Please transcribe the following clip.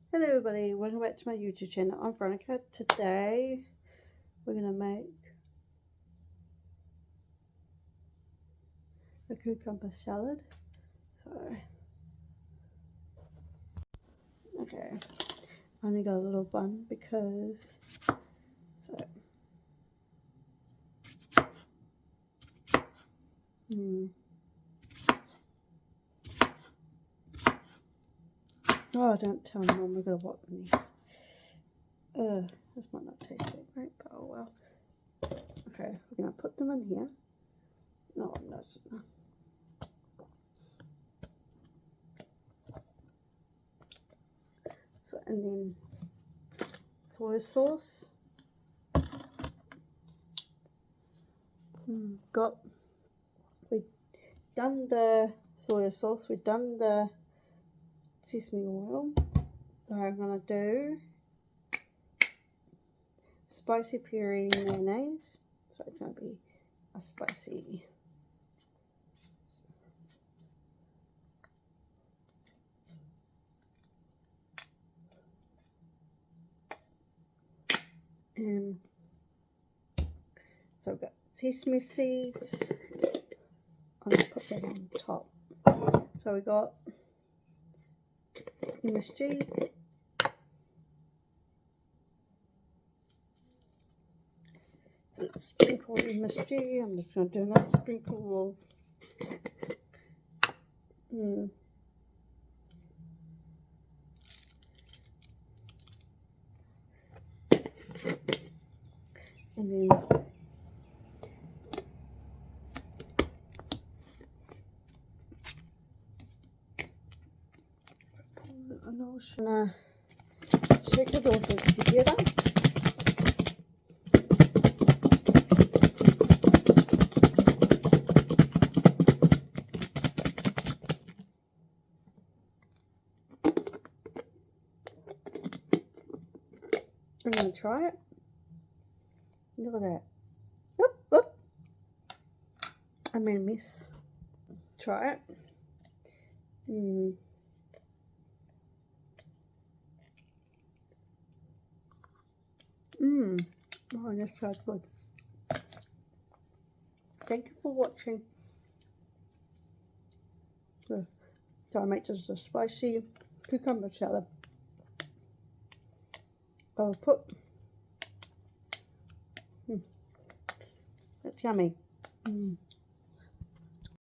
Hello everybody, welcome back to my YouTube channel. I'm Veronica. Today we're going to make a cucumber salad. Okay, I only got a little bun because, oh, don't tell Mum we're going to whop these. This might not taste it great, but oh well. Okay, we're going to put them in here. No, that's enough. So, and then soy sauce. We've done the soy sauce, we've done the sesame oil. So I'm going to do spicy peri mayonnaise. So it's going to be a spicy. So I've got sesame seeds. I'm going to put that on top. So we got MSG. Sprinkle of MSG. I'm just going to do another sprinkle of and then I'm just going to shake it all together. I'm going to try it. Look at that. Whoop, whoop. I made a mess. Try it. Oh, that's so good. Thank you for watching. So I make just a spicy cucumber salad. I'll put, that's yummy.